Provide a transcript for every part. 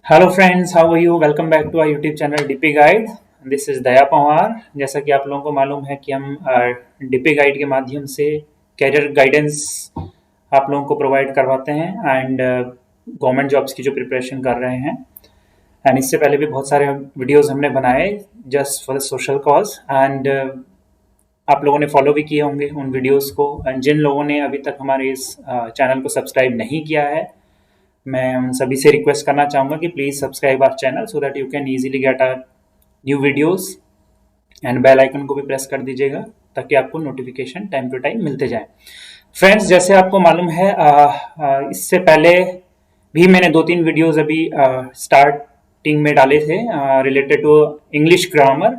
Hello friends, how are you? Welcome back to our YouTube channel DP guide. This is Daya Pawar. जैसा कि आप लोगों को मालूम है कि हम डीपी गाइड के माध्यम से कैरियर गाइडेंस आप लोगों को प्रोवाइड करवाते हैं एंड गवर्नमेंट जॉब्स की जो प्रिपरेशन कर रहे हैं। एंड इससे पहले भी बहुत सारे वीडियोस हमने बनाए just for the social cause and आप लोगों ने फॉलो भी किए होंगे उन वीडियोस को। एंड जिन लोगों ने अभी तक हमारे इस चैनल को सब्सक्राइब नहीं किया है, मैं उन सभी से रिक्वेस्ट करना चाहूँगा कि please subscribe our channel so that you can easily get our new videos and bell icon को भी प्रेस कर दीजिएगा ताकि आपको नोटिफिकेशन टाइम टू टाइम मिलते जाएं। फ्रेंड्स, जैसे आपको मालूम है इससे पहले भी मैंने 2-3 वीडियोस अभी स्टार्टिंग में डाले थे रिलेटेड टू इंग्लिश ग्रामर।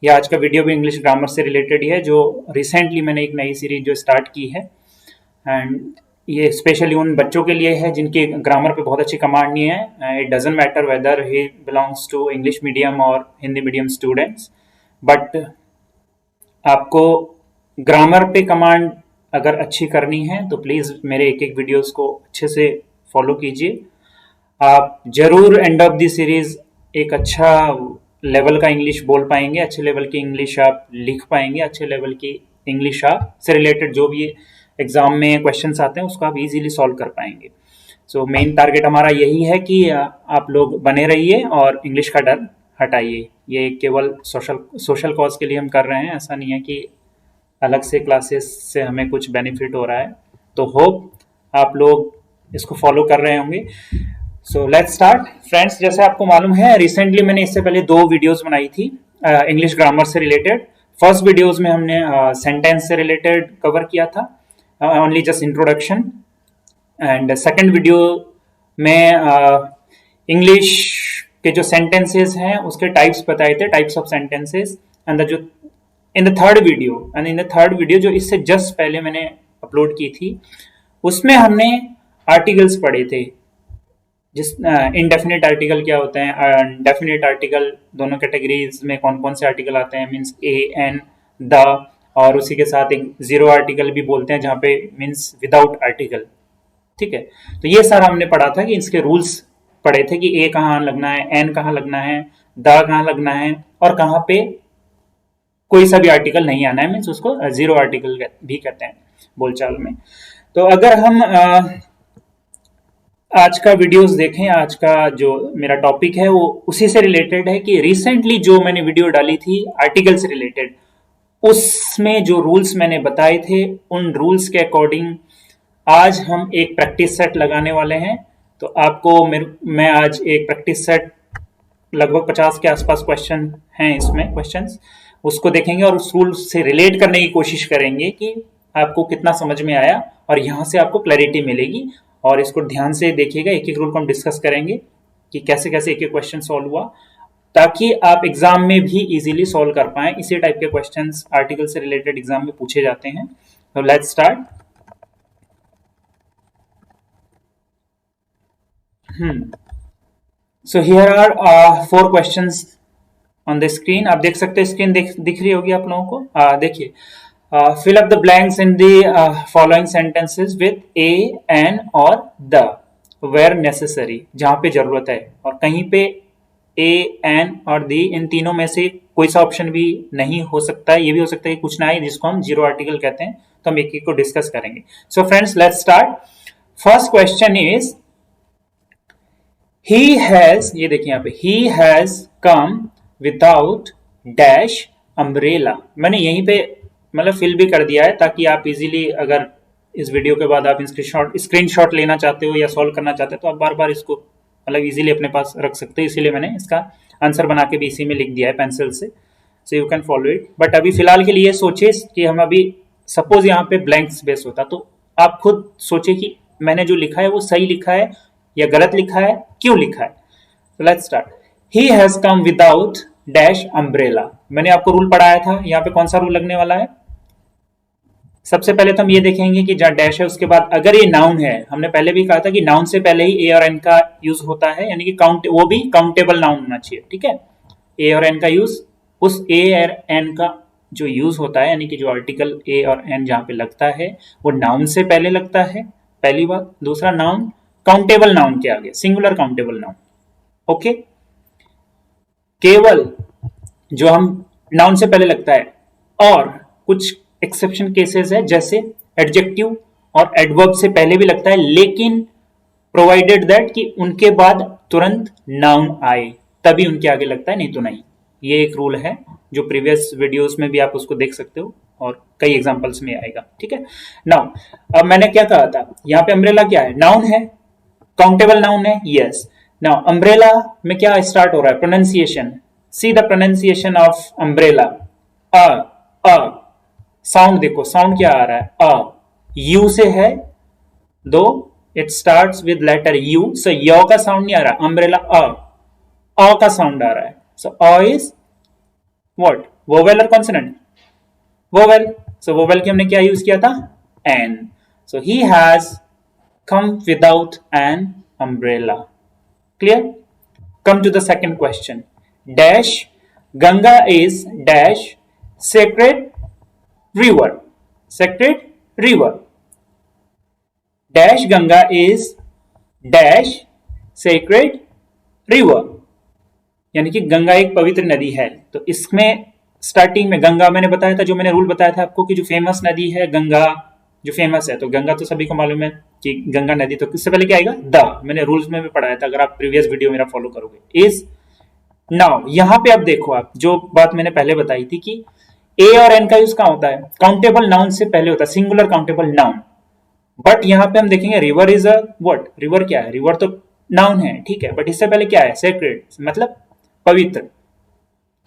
या आज का वीडियो भी इंग्लिश ग्रामर से रिलेटेड ही है, जो रिसेंटली मैंने एक नई सीरीज जो स्टार्ट की है। एंड ये स्पेशली उन बच्चों के लिए है जिनकी ग्रामर पे बहुत अच्छी कमांड नहीं है। It doesn't matter whether he belongs to English medium और हिंदी मीडियम स्टूडेंट्स, बट आपको ग्रामर पे कमांड अगर अच्छी करनी है तो प्लीज़ मेरे एक एक वीडियोस को अच्छे से फॉलो कीजिए। आप जरूर एंड ऑफ द सीरीज एक अच्छा लेवल का इंग्लिश बोल पाएंगे, अच्छे लेवल की इंग्लिश आप लिख पाएंगे, अच्छे लेवल की इंग्लिश आप से रिलेटेड जो भी एग्जाम में क्वेश्चंस आते हैं उसको आप इजीली सॉल्व कर पाएंगे। सो मेन टारगेट हमारा यही है कि आप लोग बने रहिए और इंग्लिश का डर हटाइए। ये केवल सोशल कॉज के लिए हम कर रहे हैं, ऐसा नहीं है कि अलग से क्लासेस से हमें कुछ बेनिफिट हो रहा है। तो होप आप लोग इसको फॉलो कर रहे होंगे। So let's start friends. जैसे आपको मालूम है रिसेंटली मैंने इससे पहले 2 वीडियोस बनाई थी इंग्लिश ग्रामर से रिलेटेड। फर्स्ट वीडियोस में हमने सेंटेंस से रिलेटेड कवर किया था, only just introduction. And second video में इंग्लिश के जो सेंटेंसेस हैं उसके टाइप्स बताए थे, टाइप्स ऑफ सेंटेंसेस। एंड जो इन द थर्ड वीडियो जो इससे जस्ट पहले मैंने अपलोड की थी, उसमें हमने आर्टिकल्स पढ़े थे। जिस इनडेफिनेट आर्टिकल क्या होते हैं, डेफिनेट आर्टिकल, दोनों कैटेगरीज में कौन कौन से आर्टिकल आते हैं, मीन्स ए एन द, और उसी के साथ एक जीरो आर्टिकल भी बोलते हैं जहाँ पे मीन्स विदाउट आर्टिकल। ठीक है, तो ये सारा हमने पढ़ा था कि इसके रूल्स पढ़े थे कि ए कहाँ लगना है, एन कहाँ लगना है, द कहाँ लगना है, और कहाँ पे कोई सा भी आर्टिकल नहीं आना है, मीन्स उसको जीरो आर्टिकल भी कहते हैं बोलचाल में। तो अगर हम आज का वीडियोस देखें, आज का जो मेरा टॉपिक है वो उसी से रिलेटेड है कि रिसेंटली जो मैंने वीडियो डाली थी आर्टिकल से रिलेटेड, उसमें जो रूल्स मैंने बताए थे उन रूल्स के अकॉर्डिंग आज हम एक प्रैक्टिस सेट लगाने वाले हैं। तो आपको मैं आज एक प्रैक्टिस सेट, लगभग 50 के आसपास क्वेश्चन हैं इसमें, क्वेश्चंस उसको देखेंगे और उस रूल से रिलेट करने की कोशिश करेंगे कि आपको कितना समझ में आया, और यहाँ से आपको क्लैरिटी मिलेगी। और इसको ध्यान से देखिएगा, एक एक रूल को हम डिस्कस करेंगे कि कैसे कैसे एक एक क्वेश्चन सॉल्व हुआ, ताकि आप एग्जाम में भी इजीली सॉल्व कर पाएं। इसी टाइप के क्वेश्चंस आर्टिकल से रिलेटेड एग्जाम में पूछे जाते हैं। तो let's start. So here are 4 questions on the screen. आप देख सकते हैं, स्क्रीन दिख रही होगी आप लोगों को। देखिए, fill up the blanks in the following sentences with a, an और the where necessary, जहां पे जरूरत है। और कहीं पे a, an और the इन तीनों में से कोई सा ऑप्शन भी नहीं हो सकता है। ये भी हो सकता है कि कुछ ना आए, जिसको हम जीरो आर्टिकल कहते हैं। तो हम एक एक को डिस्कस करेंगे। So friends, let's start. First question is he has, ये देखिए यहाँ पे, ही has come without dash umbrella. मैंने यहीं पे मतलब फिल भी कर दिया है ताकि आप इजीली, अगर इस वीडियो के बाद आप स्क्रीनशॉट लेना चाहते हो या सॉल्व करना चाहते हो तो आप बार बार इसको मतलब इजीली अपने पास रख सकते हो। इसीलिए मैंने इसका आंसर बना के भी इसी में लिख दिया है पेंसिल से, सो you can follow it. But अभी फिलहाल के लिए सोचिए कि हम अभी सपोज यहाँ पे ब्लैंक स्पेस होता तो आप खुद सोचिए कि मैंने जो लिखा है वो सही लिखा है या गलत लिखा है, क्यों लिखा है। Let's start. He has come without dash umbrella. मैंने आपको रूल पढ़ाया था, यहाँ पे कौन सा रूल लगने वाला है। सबसे पहले तो हम ये देखेंगे कि जहाँ डैश है उसके बाद अगर ये नाउन है, हमने पहले भी कहा था कि नाउन से पहले ही ए और एन का यूज होता है, यानी कि काउंट, वो भी काउंटेबल नाउन होना चाहिए। ठीक है, ए और एन का यूज, उस ए और एन का जो यूज होता है, यानी कि जो आर्टिकल ए और एन जहाँ पे लगता है वो नाउन से पहले लगता है, पहली बात। दूसरा, नाउन काउंटेबल नाउन के आगे, सिंगुलर काउंटेबल नाउन। ओके, केवल जो हम नाउन से पहले लगता है, और कुछ एक्सेप्शन केसेस है जैसे एडजेक्टिव और एडवर्ब से पहले भी लगता है, लेकिन प्रोवाइडेड दैट कि उनके बाद तुरंत नाउन आए तभी उनके आगे लगता है, नहीं तो नहीं। ये एक रूल है जो प्रीवियस वीडियोस में भी आप उसको देख सकते हो और कई एग्जांपल्स में आएगा, ठीक है। नाउ अब मैंने क्या कहा था, यहाँ पे अम्ब्रेला क्या है, नाउन है, काउंटेबल नाउन है, यस। नाउ अम्ब्रेला में क्या स्टार्ट हो रहा है, pronunciation. See the pronunciation of umbrella, uh uh, sound देखो, साउंड क्या आ रहा है, अ, यू से है, though it starts with letter U, so य का साउंड नहीं आ रहा, अम्ब्रेला अ का साउंड आ रहा है, so a is what, vowel और कॉन्सोनेंट, वोवेल। सो वोवेल की हमने क्या यूज किया था, an, so he has come without an umbrella, clear. Come to the second question, dash Ganga is dash sacred river, sacred river, dash Ganga is dash sacred river, यानी कि गंगा एक पवित्र नदी है। तो इसमें स्टार्टिंग में गंगा मैंने बताया था, जो मैंने रूल बताया था आपको कि जो फेमस नदी है गंगा, जो फेमस है, तो गंगा तो सभी को मालूम है कि गंगा नदी, तो किससे पहले क्या आएगा, द, मैंने रूल्स में भी पढ़ाया था, अगर आप प्रीवियस वीडियो मेरा फॉलो करोगे। इज, नाउ यहां पे आप देखो, आप जो बात मैंने पहले बताई थी कि ए और एन का यूज कहां होता है, काउंटेबल नाउन से पहले होता है, सिंगुलर काउंटेबल नाउन। बट यहां पे हम देखेंगे river is a what, river क्या है, रिवर तो नाउन है, ठीक है, बट इससे पहले क्या है, सेक्रेड, मतलब पवित्र।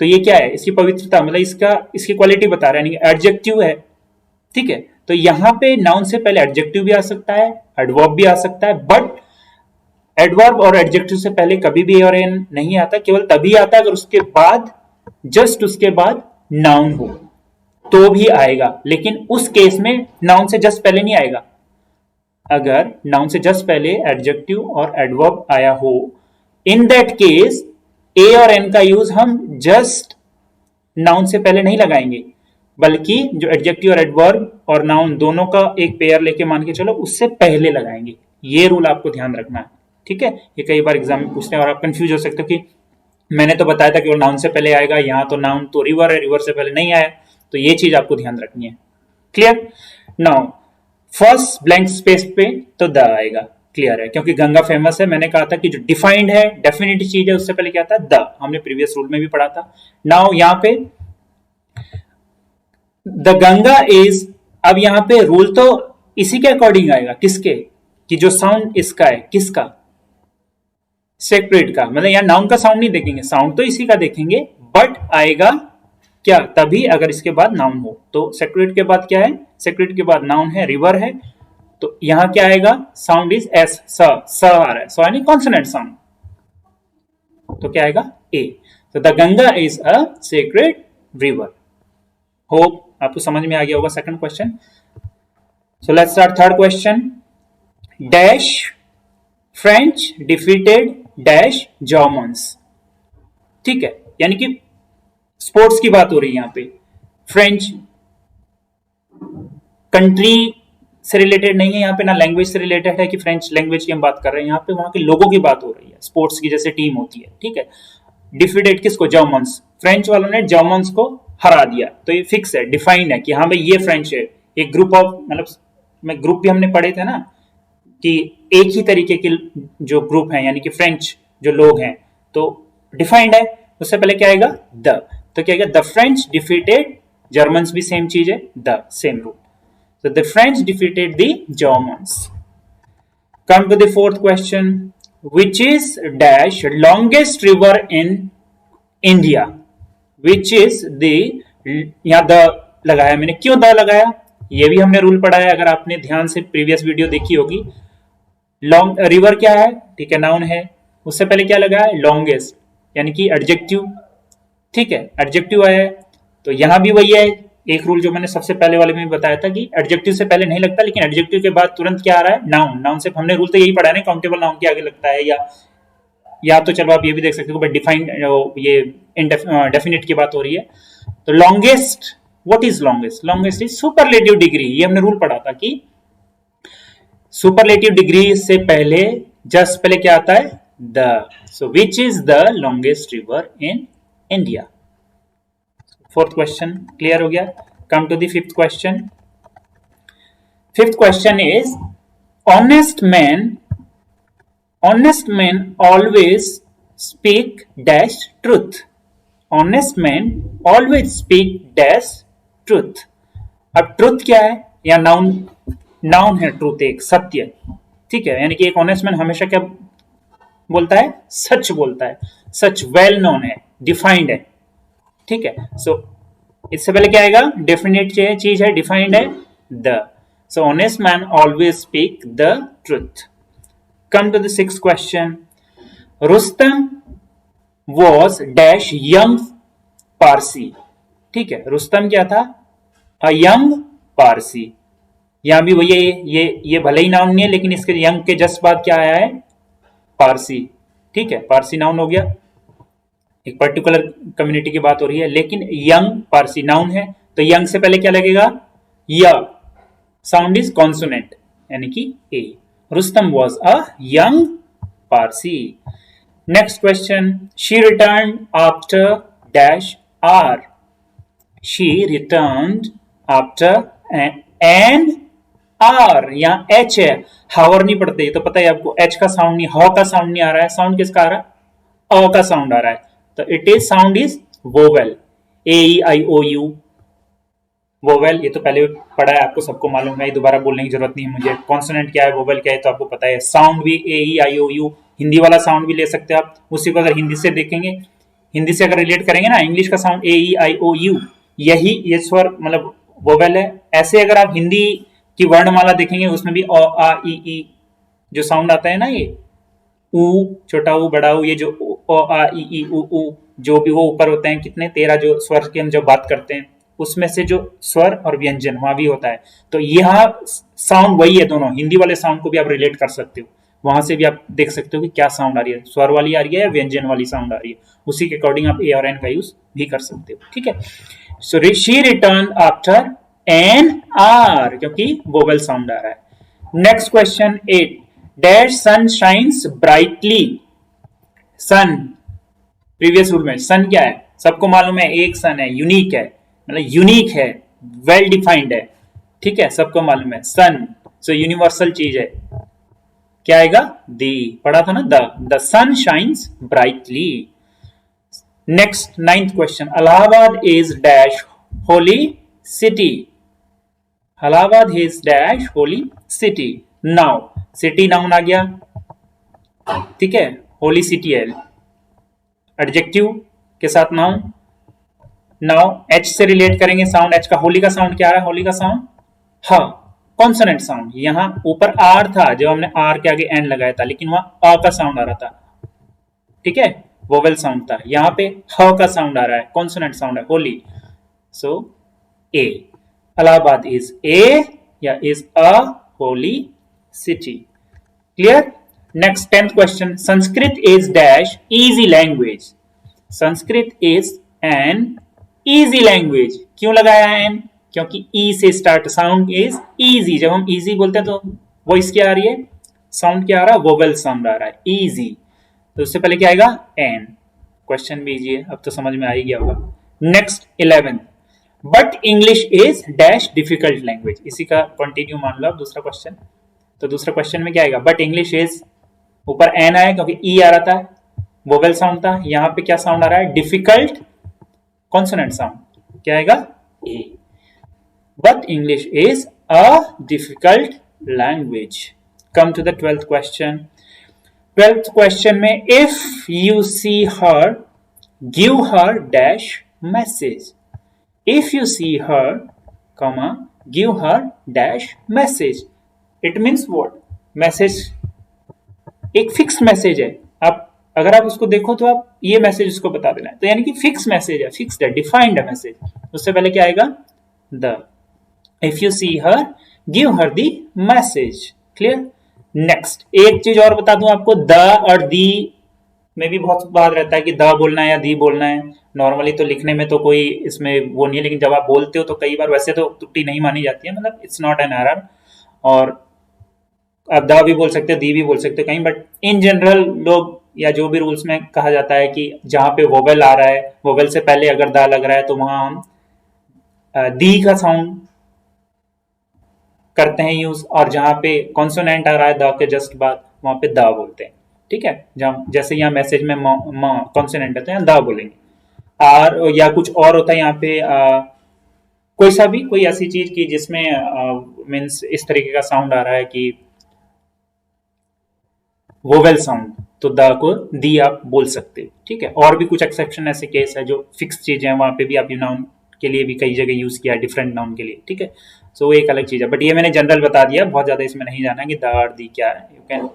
तो ये क्या है, इसकी पवित्रता, मतलब इसका, इसकी क्वालिटी बता रहा है, यानी एडजेक्टिव है, ठीक है। तो यहां पे नाउन से पहले एडजेक्टिव भी आ सकता है, एडवर्ब भी आ सकता है, बट एडवर्ब और एडजेक्टिव से पहले कभी भी और एन नहीं आता, केवल तभी आता है अगर उसके बाद, जस्ट उसके बाद नाउन हो तो भी आएगा, लेकिन उस केस में नाउन से जस्ट पहले नहीं आएगा। अगर नाउन से जस्ट पहले एडजेक्टिव और एडवर्ब आया हो, इन दैट केस ए और एन का यूज हम जस्ट नाउन से पहले नहीं लगाएंगे, बल्कि जो एडजेक्टिव और एडवर्ब और नाउन दोनों का एक पेयर लेके मान के चलो, उससे पहले लगाएंगे। ये रूल आपको ध्यान रखना है, ठीक है। ये कई बार एग्जाम में पूछते हैं और आप कंफ्यूज हो सकते हो कि मैंने तो बताया था कि वो नाउन से पहले आएगा, यहाँ तो नाउन तो रिवर है, रिवर से पहले नहीं आया, तो ये चीज आपको ध्यान रखनी है, clear. Now first blank space पे तो द आएगा, क्लियर है, क्योंकि गंगा फेमस है। मैंने कहा था कि जो डिफाइंड है, डेफिनेट चीज है, उससे पहले क्या था, द, हमने प्रीवियस रूल में भी पढ़ा था। नाउ यहाँ पे द गंगा इज, अब यहाँ पे रूल तो इसी के अकॉर्डिंग आएगा, किसके, कि जो साउंड इसका है, किसका, सेक्रेट का, मतलब यहाँ नाउन का साउंड नहीं देखेंगे, साउंड तो इसी का देखेंगे, बट आएगा क्या, तभी अगर इसके बाद नाउन हो। तो सेक्रेट के बाद क्या है, सेक्रेट के बाद नाउन है, रिवर है, तो यहां क्या आएगा, साउंड इज एस, स आ रहा है, सो यानी कॉन्सोनेंट साउंड, तो क्या आएगा, ए। तो the Ganga is a sacred river. Hope आपको समझ में आ गया होगा second question. So let's start third question, dash French defeated dash Germans, ठीक है, यानी कि स्पोर्ट्स की बात हो रही है यहाँ पे, फ्रेंच कंट्री से रिलेटेड नहीं है यहाँ पे, ना लैंग्वेज से रिलेटेड है कि फ्रेंच लैंग्वेज की हम बात कर रहे हैं, यहाँ पे वहां के लोगों की बात हो रही है, स्पोर्ट्स की जैसे टीम होती है, ठीक है। डिफीटेड किसको, जर्मन्स, फ्रेंच वालों ने जर्मन्स को हरा दिया, तो ये फिक्स है, डिफाइंड है कि हाँ भाई ये फ्रेंच है, एक ग्रुप ऑफ, मतलब में ग्रुप भी हमने पढ़े थे ना कि एक ही तरीके के जो ग्रुप है, यानी कि फ्रेंच जो लोग हैं, तो डिफाइंड है, उससे पहले क्या आएगा, द, तो क्या आएगा, द फ्रेंच डिफीटेड जर्मन्स, भी सेम चीज है, the, same rule. So the French defeated the Germans. Come to the fourth question. Which is dash longest river in India? Which is the, यहाँ द लगाया मैंने, क्यों द लगाया, ये भी हमने रूल पढ़ा है, अगर आपने ध्यान से प्रीवियस वीडियो देखी होगी। लॉन्ग रिवर क्या है, ठीक है, नाउन है, उससे पहले क्या लगा है, लॉन्गेस्ट, यानी कि एडजेक्टिव, ठीक है, एडजेक्टिव आया है, तो यहां भी वही है, एक रूल जो मैंने सबसे पहले वाले में बताया था कि एडजेक्टिव से पहले नहीं लगता, लेकिन एडजेक्टिव के बाद तुरंत क्या आ रहा है, नाउन, नाउन से हमने रूल तो यही पढ़ा है ना, काउंटेबल नाउन के आगे लगता है, या तो चलो आप ये भी देख सकते हो, बट डिफाइंड, ये डेफिनेट की बात हो रही है। तो longest, what is longest, longest is superlative degree, ये हमने रूल पढ़ा था कि सुपरलेटिव डिग्री से पहले जस्ट पहले क्या आता है, the. So which is the longest river in India? Fourth question clear हो गया. Come to the fifth question. Fifth question is honest men always speak dash truth. Honest men always speak dash truth. अब truth क्या है? या noun, noun है truth, एक सत्य, ठीक है. यानी कि एक ऑनेस्ट मैन हमेशा क्या बोलता है? सच बोलता है. सच वेल नोन है, डिफाइंड है, ठीक है. सो इससे पहले क्या आएगा? डेफिनेट चीज है, डिफाइंड है, the. So honest man always speak the truth. Come to the sixth question. Rustam was dash young Parsi. ठीक है, रुस्तम क्या था? A young Parsi. यहां भी वही ये भले ही नाउन नहीं है, लेकिन इसके यंग के जस्ट बाद क्या आया है? पारसी. ठीक है, पारसी नाउन हो गया, एक पर्टिकुलर कम्युनिटी की बात हो रही है, लेकिन यंग पारसी नाउन है, तो यंग से पहले क्या लगेगा? य. साउंड इज कॉन्सोनेंट, यानी कि a. Rustam was a young Parsi. Next question. She return after dash hour. She return after an hour. यहाँ एच है, हावर नहीं पढ़ते, तो पता है आपको, एच का साउंड नहीं, ह का साउंड नहीं आ रहा है. साउंड किसका आ रहा है? अ का साउंड आ रहा है. तो it is sound is vowel. A E I O U vowel. ये तो पहले पढ़ा है, आपको सबको मालूम है, दोबारा बोलने की जरूरत नहीं है मुझे. कॉन्सोनेंट क्या है, वोवेल क्या है, तो आपको पता है. साउंड भी ए E I O you, Hindi वाला साउंड भी ले सकते हैं आप. उसी को अगर हिंदी से देखेंगे, हिंदी से अगर रिलेट करेंगे ना, इंग्लिश का sound A E I O you, यही ये स्वर मतलब वोवेल है. ऐसे अगर आप हिंदी की वर्णमाला देखेंगे, उसमें भी अ आ ई जो साउंड आता है ना, ये ऊ, छोटा ऊ, बड़ा ऊ, ये जो अ आ ई ऊ जो भी वो ऊपर होते हैं, कितने 13 जो स्वर की हम जब बात करते हैं, उसमें से जो स्वर और व्यंजन वहां भी होता है. तो यहाँ साउंड वही है दोनों. हिंदी वाले साउंड को भी आप रिलेट कर सकते हो, वहां से भी आप देख सकते हो कि क्या साउंड आ रही है, स्वर वाली आ रही है या व्यंजन वाली साउंड आ रही है. उसी के अकॉर्डिंग आप ए और एन का यूज भी कर सकते हो. ठीक है. So she return after an hour, क्योंकि वोवेल साउंड आ रहा है. Next question 8. Dash sun shines brightly. Sun, previous rule में सन क्या है? सबको मालूम है, एक सन है, यूनिक है, मतलब यूनिक है, वेल डिफाइंड है. ठीक है, सबको मालूम है सन. सो यूनिवर्सल चीज है, क्या आएगा? दी. पढ़ा था ना, the sun shines brightly. Next 9th question. Allahabad is dash holy city. Allahabad is dash holy city. Now city noun आ गया, ठीक है, होली सिटी है एडजेक्टिव के साथ नाउन. नाउ एच से रिलेट करेंगे, साउंड एच का. होली का साउंड क्या आ रहा है? होली का साउंड ह, कॉन्सोनेंट साउंड. यहां ऊपर आर था, जब हमने आर के आगे एन लगाया था, लेकिन वहां अ का साउंड आ रहा था, ठीक है, वोवेल साउंड था. यहां पे ह का साउंड आ रहा है, कॉन्सोनेंट साउंड है, होली. सो ए. अलाहाबाद इज ए या is a holy city. Clear. Next 10th question. Sanskrit is dash easy language. Sanskrit is an easy language. क्यों लगाया है एन? क्योंकि ई से स्टार्ट, साउंड इज इजी. जब हम इजी बोलते हैं तो वॉइस क्या आ रही है, साउंड क्या आ रहा है? वोवेल साउंड आ रहा है, इजी. तो उससे पहले क्या आएगा? एन. क्वेश्चन भी इजी है, अब तो समझ में आ ही गया होगा. Next 11. But English is dash difficult language. इसी का कंटिन्यू मान लो आप दूसरा क्वेश्चन. तो दूसरा क्वेश्चन में क्या आएगा? बट इंग्लिश इज, ऊपर एन आया क्योंकि ई आ रहा था, वोवेल साउंड था. यहां पे क्या साउंड आ रहा है? Difficult, consonant sound. क्या आएगा? A. But English is a difficult language. Come to the 12th question. 12th question में if you see her give her dash message. If you see her comma give her dash message. It means what? Message एक fix message है, आप अगर आप उसको देखो तो आप ये मैसेज उसको बता देना है, तो यानी कि फिक्स मैसेज है, फिक्स्ड है, डिफाइंड है मैसेज. उससे पहले क्या आएगा? The. If you see her give her the message. Clear. Next एक चीज और बता दूं आपको, द और दी में भी बहुत बात रहता है कि द बोलना है या दी बोलना है. नॉर्मली तो लिखने में तो कोई इसमें वो नहीं है, लेकिन जब आप बोलते हो तो कई बार वैसे तो त्रुटि नहीं मानी जाती है, मतलब इट्स नॉट एन एरर. और आप द भी बोल सकते हो, दी भी बोल सकते हो कहीं, बट इन जनरल लोग या जो भी रूल्स में कहा जाता है कि जहां पे वोवेल आ रहा है, वोवेल से पहले अगर द लग रहा है तो वहां हम दी का साउंड करते हैं यूज, और जहां पे कॉन्सोनेंट आ रहा है द के जस्ट बाद वहां पे द बोलते हैं। ठीक है, जहां जैसे यहाँ मैसेज में कॉन्सोनेंट है तो यहाँ द बोलेंगे। और या कुछ और होता है यहाँ पे कोई सा भी कोई ऐसी चीज की जिसमें मीन्स इस तरीके का साउंड आ रहा है कि वोवेल साउंड, तो द को दी आप बोल सकते हो। ठीक है, और भी कुछ एक्सेप्शन ऐसे केस है जो फिक्स चीजें हैं, वहां पे भी आप नाउन के लिए भी कई जगह यूज किया है, डिफरेंट नाउन के लिए। ठीक है, सो वो एक अलग चीज है, बट ये मैंने जनरल बता दिया, बहुत ज्यादा इसमें नहीं जाना कि द और दी क्या है। You can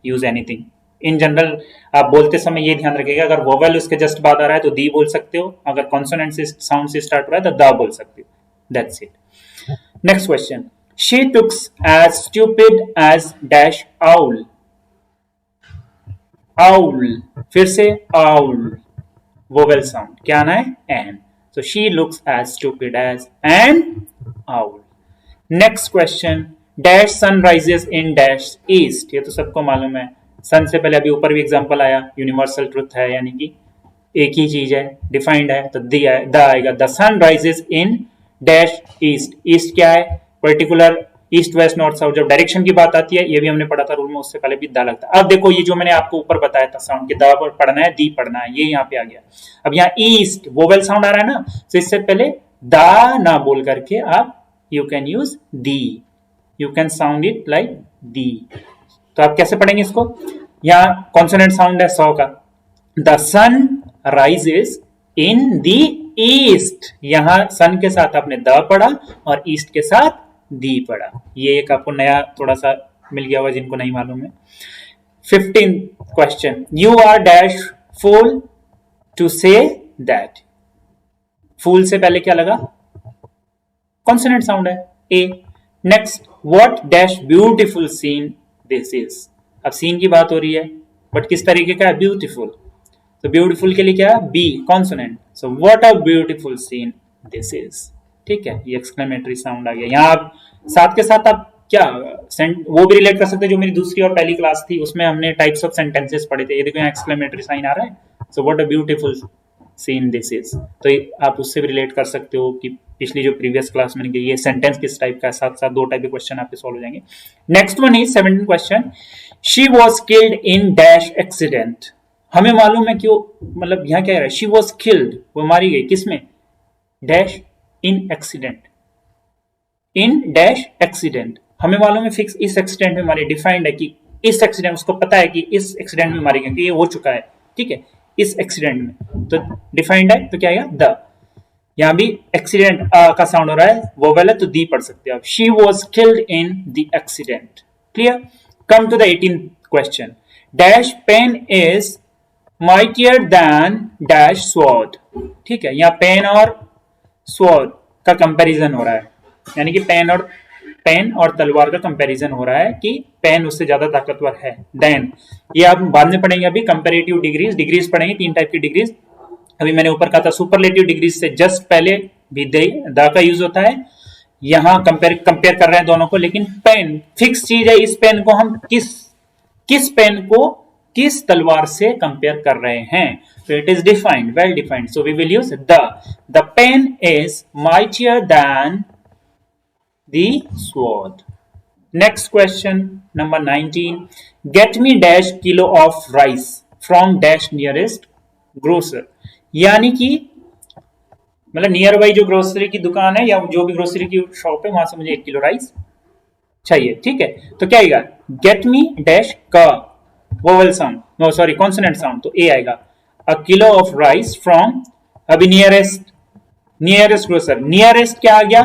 use anything in general. आप बोलते समय ये ध्यान रखिएगा, अगर वोवेल उसके जस्ट बाद आ रहा है तो दी बोल सकते हो, अगर कॉन्सोनेंट से साउंड से स्टार्ट हो रहा है तो द बोल सकते हो। That's it. Next question, she looks as stupid as dash owl. Owl, फिर से आउल, वोवेल साउंड क्या आना है, an. So she looks as stupid as an owl. Next question, dash sun rises in dash east. ये तो सबको मालूम है, सन से पहले अभी ऊपर भी एग्जांपल आया, यूनिवर्सल ट्रुथ है, यानी कि एक ही चीज है, डिफाइंड है, तो द आएगा। The sun rises in dash east. East क्या है, particular east west north south. जब डायरेक्शन की बात आती है, ये भी हमने पढ़ा था रूल में, उससे पहले भी द लगता है। अब देखो ये जो मैंने आपको ऊपर बताया था साउंड के, द पढ़ना है दी पढ़ना है, ये यहाँ पे आ गया। अब यहाँ ईस्ट वोवेल साउंड आ रहा है ना, तो इससे पहले द ना बोल करके आप you can use the, you can sound it like the. तो आप कैसे पढ़ेंगे इसको, यहाँ कॉन्सोनेंट साउंड है सौ का, the sun rises in the east. यहां सन के साथ आपने द पढ़ा और ईस्ट के साथ दी पढ़ा। ये एक आपको नया थोड़ा सा मिल गया होगा जिनको नहीं मालूम है। 15 question, you are dash fool to say that. Fool से पहले क्या लगा, कॉन्सोनेंट साउंड है, a. Next, what dash beautiful scene this is. अब सीन की बात हो रही है, बट किस तरीके का है, ब्यूटीफुल। तो ब्यूटीफुल के लिए क्या है, B consonant. So what a beautiful scene this is. ठीक है, ये एक्सक्लेमेटरी साउंड आ गया। यहाँ आप साथ के साथ आप क्या वो भी रिलेट कर सकते हैं, जो मेरी दूसरी और पहली क्लास थी उसमें हमने टाइप्स ऑफ सेंटेंसेस पढ़े थे। ये देखो यहाँ एक्सक्लेमेटरी साइन आ रहा है, सो what a beautiful scene this is. तो आप उससे भी रिलेट कर सकते हो कि पिछली जो प्रीवियस क्लास में ये सेंटेंस किस टाइप का है। साथ साथ दो टाइप के क्वेश्चन आपके सॉल्व हो जाएंगे। Next one is 17 question, she was killed in dash accident. हमें मालूम है क्यों, मतलब यहाँ क्या है, शी वॉज किल्ड, वो मारी गई, किसमें, dash in accident, in dash accident. हमें मालूम है फिक्स इस एक्सीडेंट में मारी, डिफाइंड है कि इस एक्सीडेंट, उसको पता है कि इस एक्सीडेंट में मारी गई, क्योंकि ये हो चुका है। ठीक है, इस एक्सीडेंट में, तो डिफाइंड है, तो क्या आएगा, द। यहां भी एक्सीडेंट का साउंड हो रहा है, वोवेल है, तो दी पढ़ सकते हो आप। She was killed in the accident. Clear. Come to the 18th question, dash pen is mightier than dash sword। ठीक है, यहाँ पेन और स्वॉर्ड का कंपैरिजन हो रहा है, यानी कि पेन और तलवार का कंपैरिजन हो रहा है कि पेन उससे ज्यादा ताकतवर है देन। ये आप बाद में पढ़ेंगे, अभी कंपैरेटिव डिग्रीज पढ़ेंगे, 3 टाइप की डिग्रीज। अभी मैंने ऊपर कहा था सुपरलेटिव डिग्रीज से जस्ट पहले भी द का यूज होता है। यहाँ कंपेयर कर रहे हैं दोनों को, लेकिन पेन फिक्स चीज है, इस पेन को हम किस पेन को किस तलवार से कंपेयर कर रहे हैं, तो it is defined, well defined, so we will use the pen is mightier than the sword. Next question number 19, get me dash kilo of rice from dash nearest grocer. यानी कि मतलब नियर बाई जो grocery की दुकान है या जो भी ग्रोसरी की शॉप है, वहां से मुझे 1 किलो राइस चाहिए। ठीक है, तो क्या आएगा, गेट मी डैश का vowel sound, no sorry consonant sound, तो ए आएगा। A kilo of rice from, अभी नियरेस्ट ग्रोसर, नियरेस्ट क्या आ गया,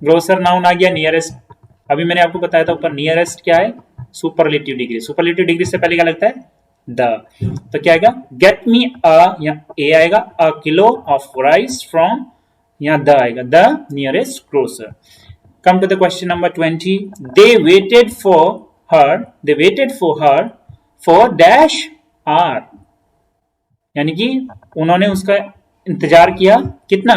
ग्रोसर नाउन आ गया, नियरेस्ट। अभी मैंने आपको बताया था ऊपर, नियरेस्ट क्या है, सुपरलेटिव डिग्री। सुपरलेटिव डिग्री से पहले क्या लगता है, द। तो क्या आएगा, गेट मी यहाँ ए आएगा, a kilo of rice from, यहाँ द आएगा, the nearest grocer. Come to the question number 20. They waited for her for dash hour. यानी कि उन्होंने उसका इंतजार किया कितना,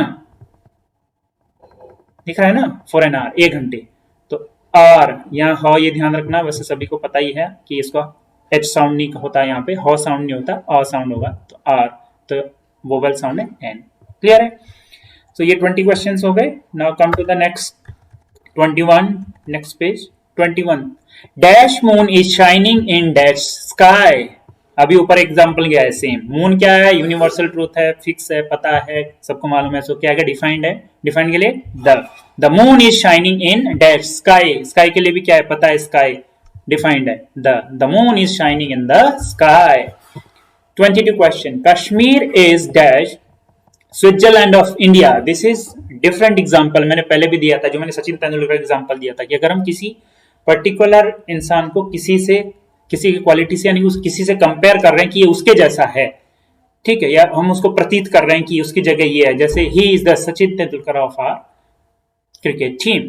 दिख रहा है ना, फॉर एन आवर, 1 घंटे। तो आर यहाँ हो, ये ध्यान रखना, वैसे सभी को पता ही है कि इसका एच साउंड नहीं होता यहाँ पे, हॉ साउंड नहीं होता, अ साउंड होगा तो आर, तो वोवेल साउंड है एन। क्लियर है? सो ये 20 क्वेश्चंस हो गए। Now come to the next 21, next page 21। Dash moon is shining in dash sky. अभी ऊपर एग्जांपल गया है सेम। मून क्या है? यूनिवर्सल ट्रूथ है, फिक्स है, पता है, सबको मालूम है। सो क्या है? डिफाइंड है। डिफाइंड के लिए the moon is shining in dash sky. Sky के लिए भी क्या है? पता है, स्काई डिफाइंड है। The moon is shining in the sky. 22 question. Kashmir is dash Switzerland of India. This is different example. मैंने पहले भी दिया था, जो मैंने सचिन तेंदुलकर एग्जाम्पल दिया था कि अगर हम किसी पर्टिकुलर इंसान को किसी की क्वालिटी से यानी किसी से कंपेयर कर रहे हैं कि ये उसके जैसा है, ठीक है, या हम उसको प्रतीत कर रहे हैं कि उसकी जगह ये है, जैसे he is the Sachin Tendulkar of our cricket team,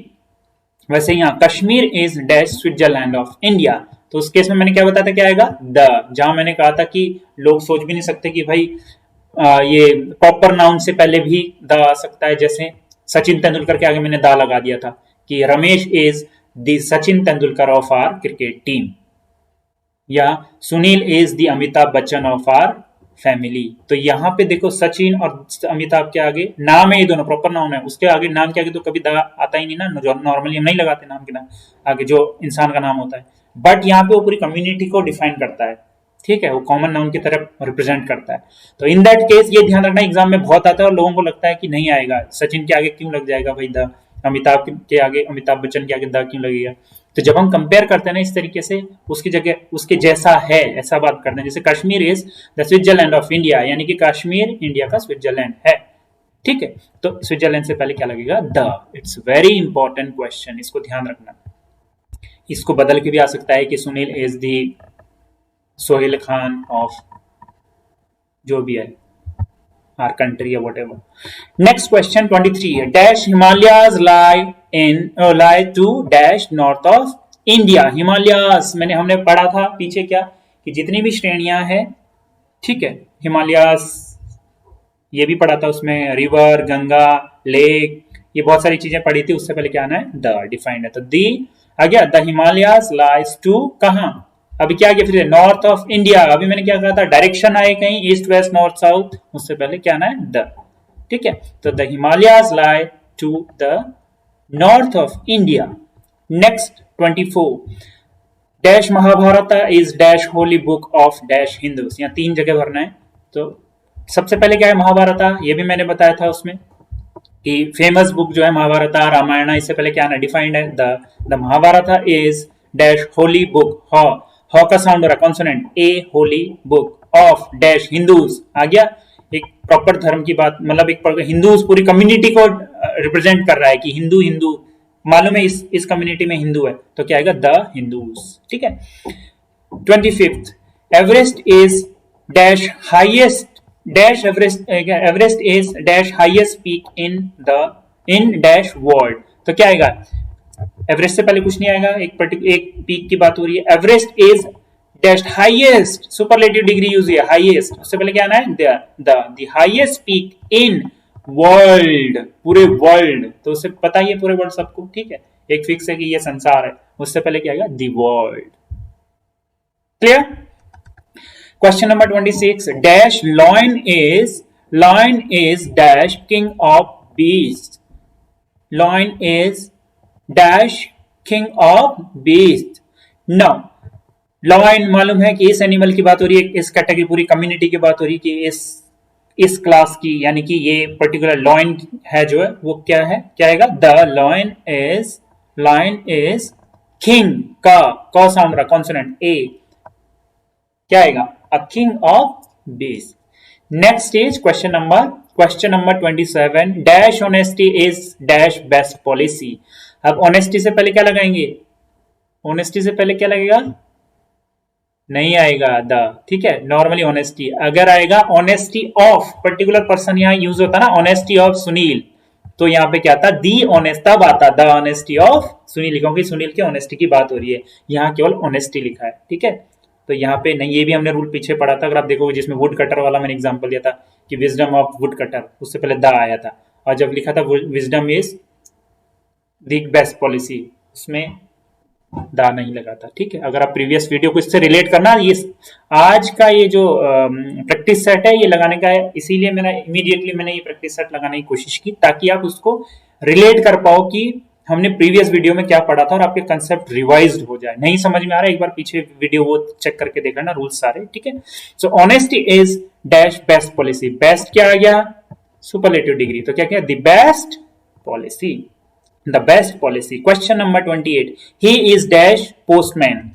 वैसे यहाँ Kashmir is dash Switzerland of India. तो उस केस में मैंने क्या बताया था, क्या आएगा? द। जहां मैंने कहा था कि लोग सोच भी नहीं सकते कि भाई ये प्रॉपर नाउन से पहले भी द आ सकता है, जैसे सचिन तेंदुलकर के आगे मैंने दा लगा दिया था कि Ramesh is the Sachin Tendulkar of our cricket team, या Sunil is the Amitabh Bachchan of our family. तो यहाँ पे देखो सचिन और अमिताभ के आगे नाम है, ये दोनों प्रॉपर नाउन है, उसके आगे नाम के आगे तो कभी दा आता ही नहीं ना, जो नॉर्मली हम नहीं लगाते नाम के नाम आगे जो इंसान का नाम होता है। बट यहाँ पे वो पूरी कम्युनिटी को डिफाइन करता है, ठीक है, वो कॉमन नाउन की तरफ रिप्रेजेंट करता है। तो इन दैट केस ये ध्यान रखना, एग्जाम में बहुत आता है और लोगों को लगता है कि नहीं आएगा, सचिन के आगे क्यों लग जाएगा भाई द, अमिताभ के आगे, अमिताभ बच्चन के आगे द क्यों लगेगा। तो जब हम कंपेयर करते हैं ना इस तरीके से, उसकी जगह उसके जैसा है ऐसा बात करते हैं। जैसे Kashmir is the Switzerland of India, यानी कि कश्मीर इंडिया का स्विट्जरलैंड है, ठीक है। तो स्विट्जरलैंड से पहले क्या लगेगा? The. It's very important question, इसको ध्यान रखना। इसको बदल के भी आ सकता है कि Sunil is the Sohail Khan of जो भी है आर कंट्री या वट एवर। नेक्स्ट क्वेश्चन 23 है। Dash Himalayas lie to dash north of India. Himalayas हमने पढ़ा था पीछे क्या, कि जितनी भी श्रेणियां हैं, ठीक है, हिमालयाज ये भी पढ़ा था, उसमें रिवर, गंगा, लेक, ये बहुत सारी चीजें पढ़ी थी। उससे पहले क्या आना है? द डिफाइंड है, तो दी आ गया। द हिमालयाज लाइज टू कहां? अभी क्या गया फिर? North of India. अभी मैंने क्या कहा था? डायरेक्शन आए कहीं ईस्ट वेस्ट नॉर्थ साउथ, उससे पहले क्या आना है? द, ठीक है। तो the Himalayas lie to the north of India. Next 24। Dash Mahabharata is dash holy book of dash Hindus. यहाँ 3 जगह भरना है। तो सबसे पहले क्या है? महाभारत, ये भी मैंने बताया था उसमें कि फेमस बुक जो है महाभारत, रामायण। इससे पहले क्या आना? डिफाइंड है, the Mahabharata is dash holy book, हॉ का साउंड हो रहा है consonant, a holy book of dash Hindus. आ गया, एक प्रॉपर धर्म की बात, मतलब एक हिंदूज पूरी कम्युनिटी को रिप्रेजेंट कर रहा है कि हिंदू हिंदू मालूम है इस कम्युनिटी में हिंदू है, तो क्या आएगा? द हिंदूज, ठीक है। 25th। Everest is dash highest dash Everest is dash highest peak in dash world. तो क्या आएगा? एवरेस्ट से पहले कुछ नहीं आएगा, एक पीक की बात हो रही है। Everest is dash highest, superlative degree use है, हाईएस्ट, उससे पहले क्या आना है? The highest peak in world, पूरे वर्ल्ड। तो उससे पता ही है पूरे वर्ल्ड सबको, ठीक है, एक फिक्स है कि ये संसार है, उससे पहले क्या आएगा? The world. Clear? Question number 26। Dash lion is dash king of beast. Lion is dash king of beast. Now lion मालूम है कि इस एनिमल की बात हो रही है, इस कैटेगरी पूरी कम्युनिटी की बात हो रही है कि इस क्लास की, यानी कि ये पर्टिकुलर लॉयन है जो है वो क्या है? क्या आएगा? द लॉयन इज किंग का साउंड रहा कॉन्सोनेंट ए, क्या आएगा? A king of beast. Next is question number 27। Dash honesty is dash best policy. अब ऑनेस्टी से पहले क्या लगाएंगे? ऑनेस्टी से पहले क्या लगेगा? नहीं आएगा द, ठीक है। नॉर्मली ऑनेस्टी अगर आएगा, ऑनेस्टी ऑफ पर्टिकुलर पर्सन यहाँ यूज होता ना, ऑनेस्टी ऑफ सुनील, तो यहाँ पे क्या था? दी ऑनेस्ट, तब आता द ऑनेस्टी ऑफ सुनील, क्योंकि सुनील की ऑनेस्टी की बात हो रही है, यहाँ केवल ऑनेस्टी लिखा है, ठीक है। तो यहाँ पे नहीं, ये भी हमने रूल पीछे पढ़ा था, अगर आप देखोगे, जिसमें वुड कटर वाला मैंने एग्जांपल दिया था कि विजडम ऑफ वुड कटर, उससे पहले द आया था, और जब लिखा था wisdom is the best policy, उसमें दा नहीं लगाता। ठीक है, अगर आप प्रीवियस वीडियो को इससे रिलेट करना, ये आज का ये जो प्रैक्टिस सेट है ये लगाने का है, इसीलिए मैंने ये प्रैक्टिस सेट लगाने की कोशिश की ताकि आप उसको रिलेट कर पाओ कि हमने प्रीवियस वीडियो में क्या पढ़ा था और आपके कंसेप्ट रिवाइज्ड हो जाए। नहीं समझ में आ रहा है, एक बार पीछे वीडियो वो चेक करके देख लेना रूल्स सारे। ठीक है, so honesty is dash best policy. Best क्या आ गया? सुपरलेटिव डिग्री, तो क्या क्या? The best policy, the best policy. Question number 28, he is dash postman.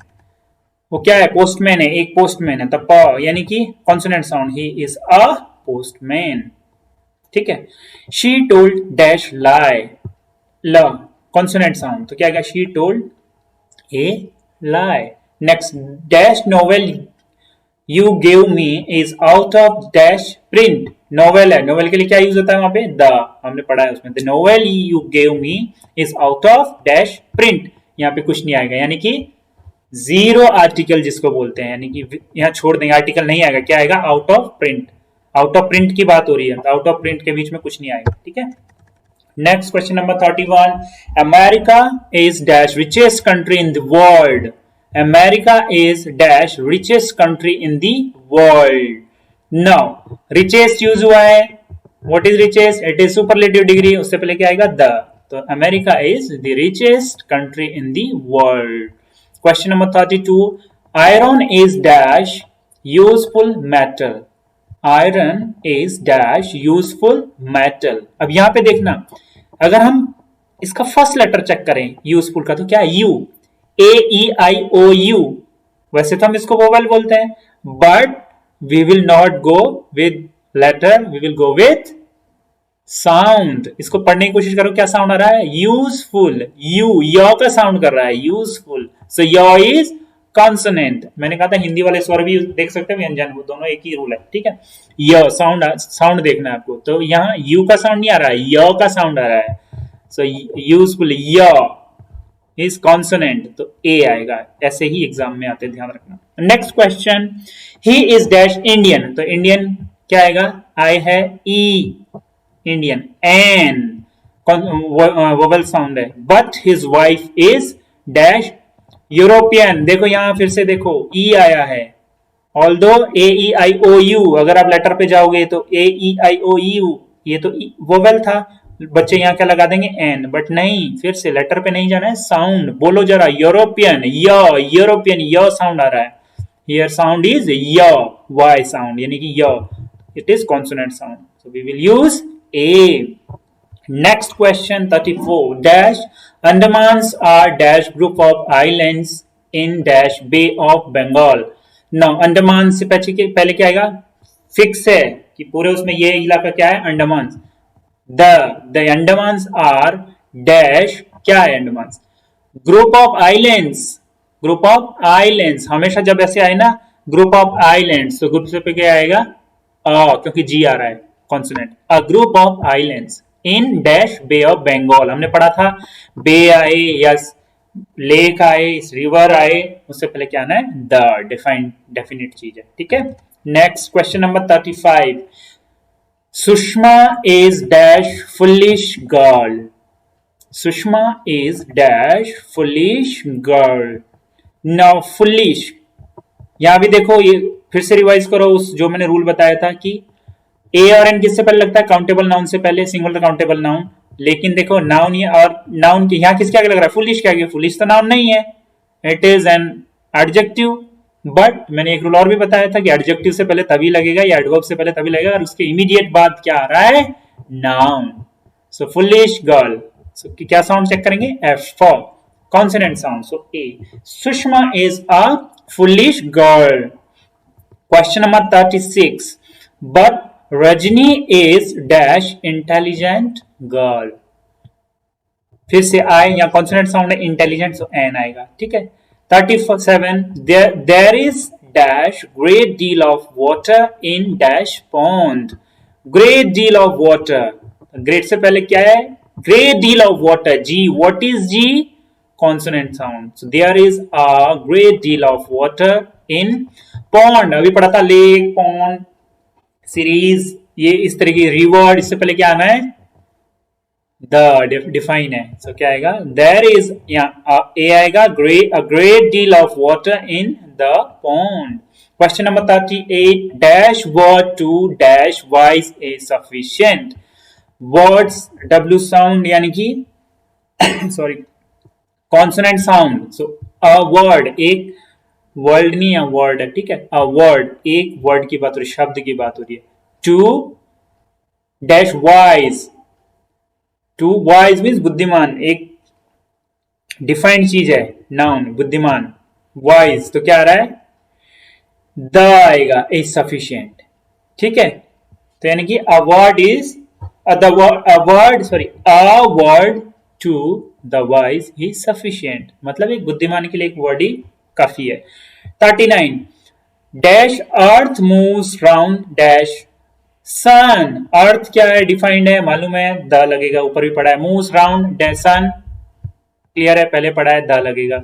वो क्या है? पोस्टमैन है, एक पोस्टमैन है, तो प यानी कि consonant sound, he is a postman. ठीक है, शी टोल्ड डैश लाई, ल कॉन्सोनेंट साउंड, तो क्या? She told A lie. Next, dash novel you gave me is out of dash print. Novel है, नोवेल के लिए क्या यूज होता है वहां पे? द, हमने पढ़ा है उसमें, the novel you gave me is out of dash print. यहाँ पे कुछ नहीं आएगा, यानी कि जीरो आर्टिकल जिसको बोलते हैं, यानी कि यहाँ छोड़ देंगे, आर्टिकल नहीं आएगा। क्या आएगा? Out of print. Out of print की बात हो रही है, आउट ऑफ प्रिंट के बीच में कुछ नहीं आएगा। ठीक है, next question number 31, America is dash richest country in the world. America is dash richest country in the world. Now richest use हुआ है, what is richest? It is superlative degree, उससे पहले क्या आएगा? द, तो America is the richest country in the world. Question number 32, iron is dash useful metal. Iron is dash useful metal. अब यहां पे देखना, अगर हम इसका फर्स्ट लेटर चेक करें यूजफुल का, तो क्या है? U, A E I O U. वैसे तो हम इसको वोवेल बोलते हैं, but we will not go with letter, we will go with sound. इसको पढ़ने की कोशिश करो, क्या साउंड आ रहा है? यूजफुल, यू, य का साउंड कर रहा है, यूजफुल। सो य इज कॉन्सोनेंट। मैंने कहा था हिंदी वाले स्वर भी देख सकते हैं, व्यंजन, वो दोनों एक ही रूल है। ठीक है, य साउंड देखना है आपको, तो यहाँ यू का साउंड नहीं आ रहा है, य का साउंड आ रहा है। सो यूजफुल, य इज कॉन्सोनेंट, तो ए आएगा। ऐसे ही एग्जाम में आते, ध्यान रखना। Next question, he is dash Indian, तो इंडियन क्या आएगा? आई है ई, इंडियन। एन वोवेल साउंड है, but his wife is dash European. देखो यहां फिर से देखो, ई आया है, although A E I O you, अगर आप लेटर पे जाओगे तो ए ई आई ओ यू, ये तो वोवेल था, बच्चे यहाँ क्या लगा देंगे? एन, बट नहीं, फिर से लेटर पे नहीं जाना है, साउंड बोलो जरा। यूरोपियन, यूरोपियन, य साउंड आ रहा है, हियर साउंड इज य, वाई साउंड, यानी कि य, it is consonant sound, so we will use A. Next question 34, dash Andamans are dash group of islands in dash Bay of Bengal. Now Andaman से पहले क्या आएगा? फिक्स है कि पूरे उसमें ये इलाका क्या है? Andaman. The Andamans are dash, क्या है Andaman? Group of islands, group of islands. हमेशा जब ऐसे आए ना ग्रुप ऑफ आइलैंड्स, तो ग्रुप से पे क्या आएगा? क्योंकि जी आ रहा है consonant. A group of islands in dash Bay of Bengal. हमने पढ़ा था बे आए या लेक आए, रिवर आए, उससे पहले क्या आना है? द, डिफाइंड डेफिनेट चीज है। ठीक है, next question number 35, Sushma is dash foolish girl. Sushma is dash foolish girl. Now foolish, यहां भी देखो, ये फिर से रिवाइज करो उस जो मैंने रूल बताया था कि ए और एन किससे पहले लगता है? काउंटेबल नाउन से पहले, सिंगुलर काउंटेबल नाउन। लेकिन देखो नाउन और नाउन के यहाँ किसके आगे लग रहा है? फुलिश के आगे। फुलिश तो नाउन नहीं है, it is an adjective. But मैंने एक रूल और भी बताया था कि एडजेक्टिव से पहले तभी लगेगा या एडवर्ब से पहले तभी लगेगा और उसके इमीडिएट बाद क्या आ रहा है? Noun. So foolish girl, so क्या साउंड चेक करेंगे? F for consonant sound, so A. Sushma is a foolish girl. Question number 36, but Rajni is dash intelligent girl. फिर से आई, या कॉन्सोनेंट साउंड है, इंटेलिजेंट, सो एन आएगा। ठीक है, 37, there is dash great deal of water in dash pond. Great deal of water, great से पहले क्या है? Great deal of water, ji. What is G? Consonant sound, so there is a great deal of water in pond. अभी पढ़ा था lake, pond, series, ये इस तरह की रिवर, इससे पहले क्या आना है? द डिफाइन है, सो क्या आएगा, देयर इज, यहाँ ए आएगा, a great deal of water in the pond. Question number 38, dash word to dash wise is sufficient. Words W sound यानी कि sorry consonant sound, so a word, एक word नहीं है, वर्ड है, ठीक है, अ वर्ड, एक वर्ड की बात हो रही है, शब्द की बात हो रही है। To dash wise, to wise means बुद्धिमान, एक डिफाइंड चीज है, नाउन बुद्धिमान, वाइज तो क्या आ रहा है, द आएगा, इज सफिशियंट, ठीक है। तो यानी कि a word is a word to the wise is sufficient, मतलब एक बुद्धिमान के लिए एक वर्ड ही काफी है। 39, dash earth moves round dash sun. Earth क्या है, डिफाइंड है, मालूम है, द लगेगा, ऊपर भी पढ़ा है, moves round dash sun, clear है, पहले पढ़ा है, द लगेगा।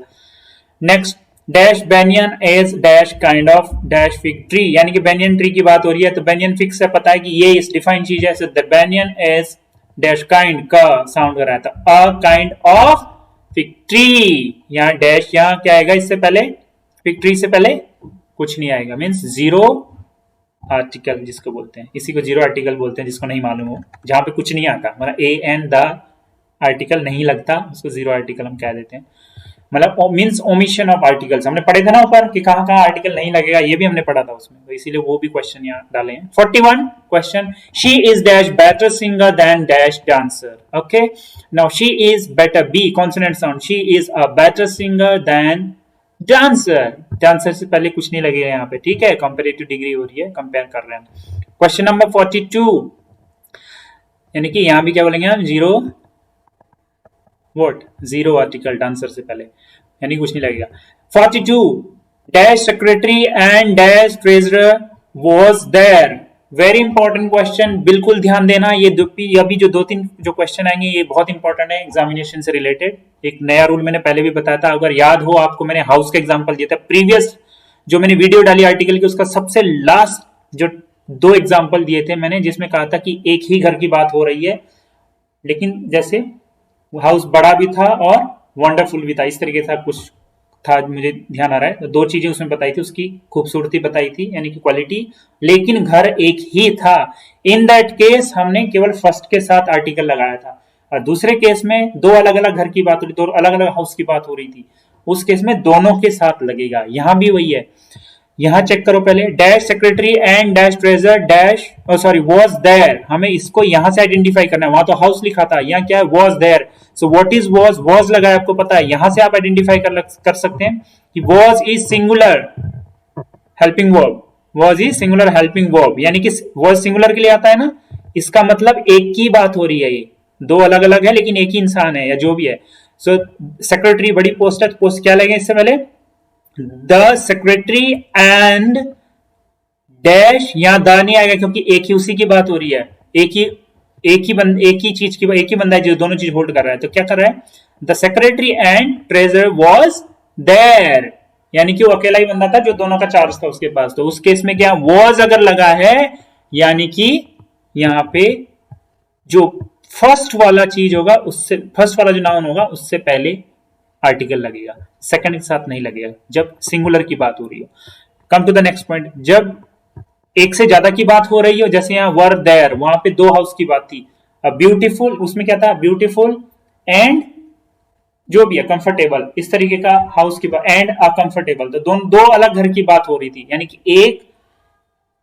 Next, dash banyan is dash kind of dash fig tree, यानी कि बेनियन ट्री की बात हो रही है, तो बेनियन फिग से पता है कि ये इस डिफाइंड चीज है, the banyan is dash kind का साउंड कर रहा था, a kind of fig tree, यहाँ डैश, यहाँ क्या आएगा इससे पहले, फिग ट्री से पहले कुछ नहीं आएगा, मीन्स जीरो आर्टिकल जिसको बोलते हैं, इसी को जीरो आर्टिकल बोलते हैं, जिसको नहीं मालूम हो, जहां पे कुछ नहीं आता, मतलब ए एन द आर्टिकल नहीं लगता, उसको जीरो आर्टिकल हम कह देते हैं, मतलब मीन्स ओमिशन ऑफ आर्टिकल्स। हमने पढ़े थे ना ऊपर कि कहां कहां आर्टिकल नहीं लगेगा, ये भी हमने पढ़ा था उसमें, तो इसीलिए वो भी क्वेश्चन यहाँ डाले हैं। 41 question, she is dash better singer than dash dancer. Okay, now she is better, B consonant sound, she is a better singer than dancer, dancer से पहले कुछ नहीं लगेगा यहाँ पे, ठीक है, कंपेरेटिव डिग्री हो रही है, कंपेयर कर रहे हैं। क्वेश्चन नंबर 42, यानी कि यहाँ भी क्या बोलेंगे हम, zero vote, zero article dancer से पहले, यानी कुछ नहीं लगेगा। 42, dash secretary and dash treasurer was there. Very important question, बिल्कुल ध्यान देना, ये अभी जो 2-3 जो क्वेश्चन आएंगे ये बहुत इंपॉर्टेंट है एग्जामिनेशन से रिलेटेड। एक नया रूल मैंने पहले भी बताया था, अगर याद हो आपको, मैंने हाउस का एग्जाम्पल दिया था प्रीवियस जो मैंने वीडियो डाली आर्टिकल की, उसका सबसे लास्ट जो 2 एग्जाम्पल दिए थे मैंने, जिसमें कहा था कि एक ही घर की बात हो रही है, लेकिन जैसे हाउस बड़ा भी था और वंडरफुल भी था, इस तरीके से कुछ था, मुझे ध्यान आ रहा है। तो 2 चीजें उसमें बताई थी, उसकी खूबसूरती बताई थी यानी कि क्वालिटी, लेकिन घर एक ही था। इन दैट केस हमने केवल फर्स्ट के साथ आर्टिकल लगाया था, और दूसरे केस में 2 अलग अलग घर की बात हो रही, 2 अलग अलग हाउस की बात हो रही थी, उस केस में दोनों के साथ लगेगा। यहां भी वही है, यहां चेक करो पहले, dash secretary and dash treasure dash sorry was there, हमें इसको यहां से आइडेंटिफाई करना है, वहां तो हाउस लिखा था, यहाँ क्या है, was there, so what is was लगाया, आपको पता है, यहां से आप आइडेंटिफाई कर सकते हैं कि was is singular helping verb, was is singular helping verb, यानी कि वाज सिंगुलर के लिए आता है ना, इसका मतलब एक की बात हो रही है, ये 2 अलग अलग है लेकिन एक ही इंसान है या जो भी है। सो सेक्रेटरी बड़ी पोस्ट है, पोस्ट क्या लगे इससे पहले, द सेक्रेटरी एंड डैश, यहां द नहीं आएगा क्योंकि एक ही उसी की बात हो रही है, एक ही चीज की, एक ही बंदा है जो दोनों चीज होल्ड कर रहा है, तो क्या कर रहा है, the secretary and treasure was there, यानी कि वो अकेला ही बंदा था जो दोनों का चार्ज था उसके पास, तो उस केस में क्या वाज अगर लगा है, यानी कि यहां पे जो फर्स्ट वाला चीज होगा, उससे फर्स्ट वाला जो नाउन होगा उससे पहले आर्टिकल लगेगा, सेकंड के साथ नहीं लगेगा जब सिंगुलर की बात हो रही हो। Come to the next point, जब एक से ज्यादा की बात हो रही हो, जैसे यहाँ वर देयर, वहां पे 2 हाउस की बात थी, ब्यूटीफुल, उसमें क्या था, ब्यूटीफुल एंड जो भी है कंफर्टेबल, इस तरीके का हाउस की बात, एंड अकंफर्टेबल, तो दोनों 2 अलग घर की बात हो रही थी, यानी कि एक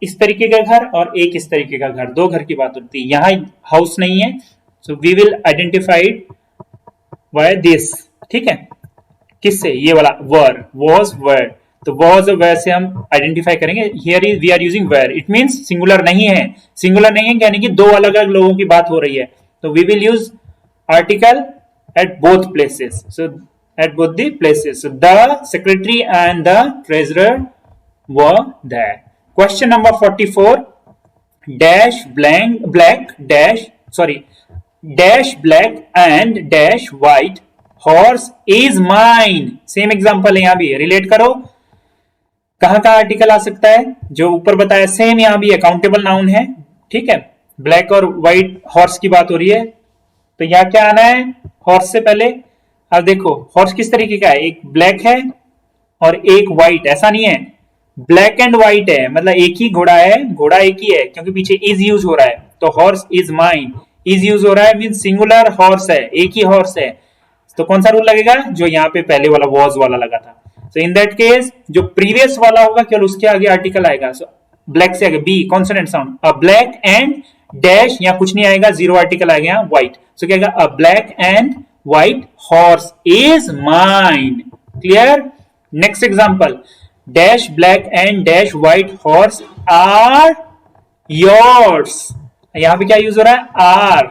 इस तरीके का घर और एक इस तरीके का घर, 2 घर की बात होती है, यहाँ हाउस नहीं है, so we will identified by this, ठीक है, किससे, ये वाला वर, वॉज वर, तो वॉज और वेयर से हम आइडेंटिफाई करेंगे, here is we are using where, it means singular नहीं है, सिंगुलर नहीं है यानी कि 2 अलग अलग लोगों की बात हो रही है, तो we will use article at both places, so at both the places, the secretary and the treasurer were there. Question number 44, dash black dash sorry dash black and dash white horse is mine, same example है, यहां भी relate करो, कहां का article आ सकता है, जो ऊपर बताया सेम यहां भी है, काउंटेबल नाउन है, ठीक है, ब्लैक और व्हाइट हॉर्स की बात हो रही है, तो यहाँ क्या आना है हॉर्स से पहले। अब देखो हॉर्स किस तरीके का है, एक ब्लैक है और एक व्हाइट, ऐसा नहीं है ब्लैक एंड व्हाइट है, मतलब एक ही घोड़ा है, घोड़ा एक ही है क्योंकि पीछे इज यूज हो रहा है, तो horse is mine, is use हो रहा है मीन सिंगुलर हॉर्स है, एक ही हॉर्स है। तो कौन सा रूल लगेगा, जो यहाँ पे पहले वाला वॉज वाला लगा था। सो इन दैट केस जो प्रीवियस वाला होगा केवल उसके आगे आर्टिकल आएगा। सो ब्लैक से आगे B consonant sound, a black and dash, यहाँ कुछ नहीं आएगा, जीरो आर्टिकल आएगा यहाँ व्हाइट। सो क्या आएगा, a black and white horse is mine. Clear. Next example, dash black and dash white horse are yours. यहां पे क्या यूज हो रहा है, आर।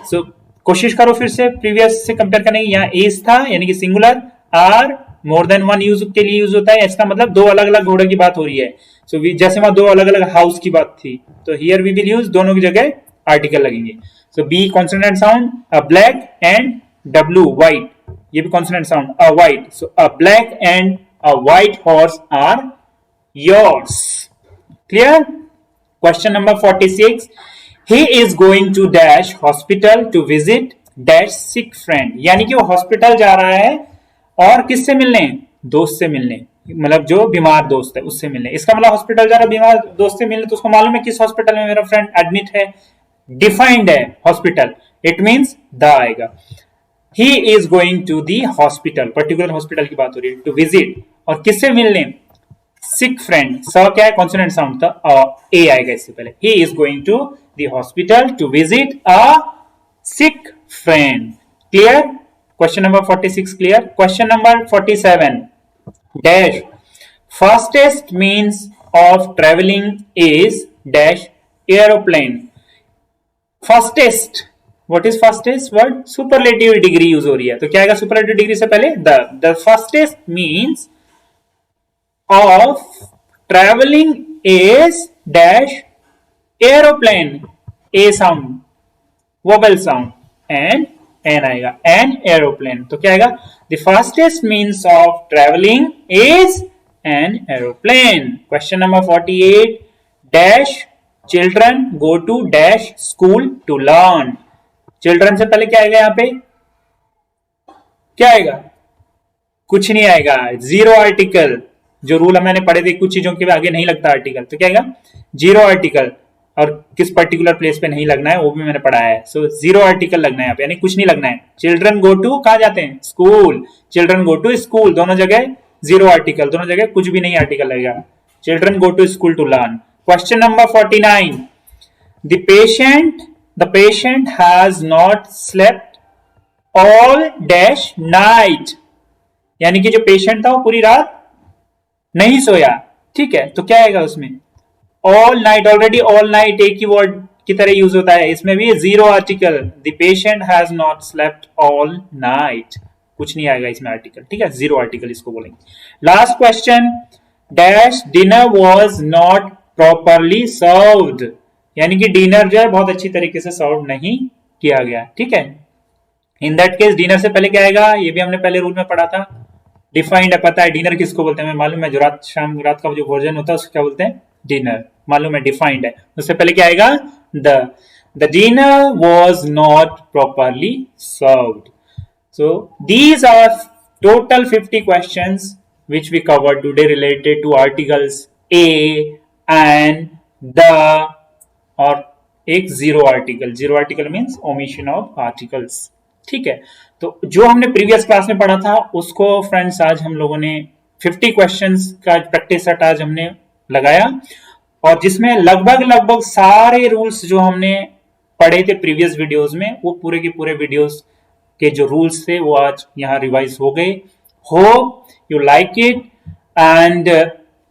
सो कोशिश करो फिर से प्रीवियस से कंपेयर करने की, यहाँ एज था यानी कि singular, are more than one use के लिए यूज होता है, इसका मतलब दो अलग अलग घोड़े की बात हो रही है। सो जैसे वहां दो अलग अलग हाउस की बात थी, तो हियर वी विल यूज दोनों की जगह आर्टिकल लगेंगे। So B consonant sound, a black and W white, ये भी consonant sound, a white. So a black and a white horse are yours. Clear. Question number 46, he is going to dash hospital to visit dash sick friend, यानी कि वो hospital जा रहा है और किससे मिलने, दोस्त से मिलने, मतलब जो बीमार दोस्त है उससे मिलने। इसका मतलब हॉस्पिटल जा रहा है बीमार दोस्त से मिलने, तो उसको मालूम है किस हॉस्पिटल में मेरा फ्रेंड एडमिट है, डिफाइंड है हॉस्पिटल, इट मींस द आएगा। He is going to the hospital, particular hospital की बात हो रही है, टू विजिट, और किससे मिलने, सिक फ्रेंड। स क्या है, कॉन्सोनेंट साउंड था, ए आएगा इससे पहले। He is going to the hospital to visit a sick friend. Clear. Question number 46 clear. Question number 47, dash fastest means of travelling is dash aeroplane. Fastest, what is fastest word, superlative degree use हो रही है, तो क्या आएगा superlative degree से पहले, the fastest means of traveling is dash aeroplane, a sound vowel sound and n आएगा, an aeroplane। तो क्या आएगा, the fastest means of traveling is an aeroplane। question number 48, dash children go to dash school to learn। children से पहले क्या आएगा, यहाँ पे क्या आएगा, कुछ नहीं आएगा, जीरो आर्टिकल। जो रूल मैंने पढ़े थे कुछ चीजों के आगे नहीं लगता आर्टिकल, तो क्या आएगा, जीरो आर्टिकल, और किस पर्टिकुलर प्लेस पे नहीं लगना है वो भी मैंने पढ़ा है। सो जीरो आर्टिकल लगना है यहाँ पे, यानी कुछ नहीं लगना है। चिल्ड्रन गो टू कहाँ जाते हैं, school, children go to school, दोनों जगह जीरो आर्टिकल, दोनों जगह कुछ भी नहीं आर्टिकल लगेगा। Children go to school to learn. Question number 49, the patient has not slept all dash night, यानी कि जो पेशेंट था वो पूरी रात नहीं सोया। ठीक है, तो क्या आएगा उसमें, all night, already all night एक ही वर्ड की तरह यूज होता है, इसमें भी zero article, the patient has not slept all night, कुछ नहीं आएगा इसमें आर्टिकल। ठीक है, जीरो आर्टिकल इसको बोलेंगे। Last question, dash dinner was not properly served, यानी कि डिनर जो है बहुत अच्छी तरीके से सर्व नहीं किया गया। ठीक है, इन दैट केस डिनर से पहले क्या आएगा, ये भी हमने पहले रूल में पढ़ा था, डिफाइंड है, पता है डिनर किसको बोलते हैं, मैं मालूम है, जो रात का जो भोजन होता है उसको क्या बोलते हैं, डिनर, मालूम है, डिफाइंड है। उससे पहले क्या आएगा, the dinner was not properly served. So these are total 50 questions which we covered today related to articles a and the, और एक zero article means omission of articles. ठीक है, तो जो हमने प्रीवियस क्लास में पढ़ा था उसको फ्रेंड्स आज हम लोगों ने 50 क्वेश्चंस का प्रैक्टिस सेट आज हमने लगाया, और जिसमें लगभग सारे रूल्स जो हमने पढ़े थे प्रीवियस वीडियोस में, वो पूरे के पूरे वीडियोस के जो रूल्स थे वो आज यहाँ रिवाइज हो गए। Hope you like it, and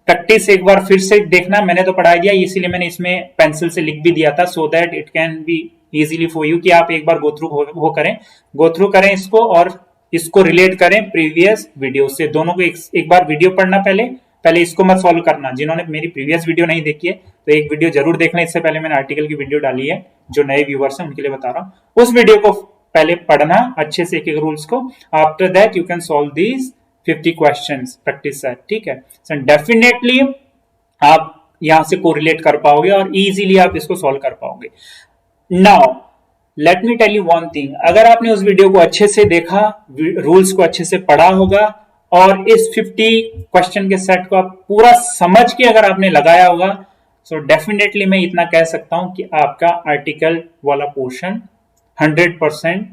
practice एक बार फिर से देखना, मैंने तो पढ़ा दिया इसीलिए मैंने इसमें पेंसिल से लिख भी दिया था, so that it can be easily for you, कि आप एक बार गो थ्रू करें इसको, और इसको रिलेट करें प्रीवियस वीडियो से। दोनों को एक बार वीडियो पढ़ना, पहले इसको मत सॉल्व करना। जिन्होंने मेरी प्रीवियस वीडियो नहीं देखी है तो एक वीडियो जरूर देखना, इससे पहले मैंने आर्टिकल की वीडियो डाली है, जो नए व्यूवर्स हैं उनके लिए बता रहा हूँ, उस वीडियो को पहले पढ़ना अच्छे से, एक एक रूल्स को। After that you can solve these 50 questions practice set. ठीक है, सो डेफिनेटली आप यहां से कोरिलेट कर पाओगे और इजीली आप इसको सॉल्व कर पाओगे। Now let me tell you one thing, अगर आपने उस वीडियो को अच्छे से देखा, रूल्स को अच्छे से पढ़ा होगा और इस 50 क्वेश्चन के सेट को आप पूरा समझ के अगर आपने लगाया होगा, सो डेफिनेटली मैं इतना कह सकता हूं कि आपका आर्टिकल वाला पोर्शन 100%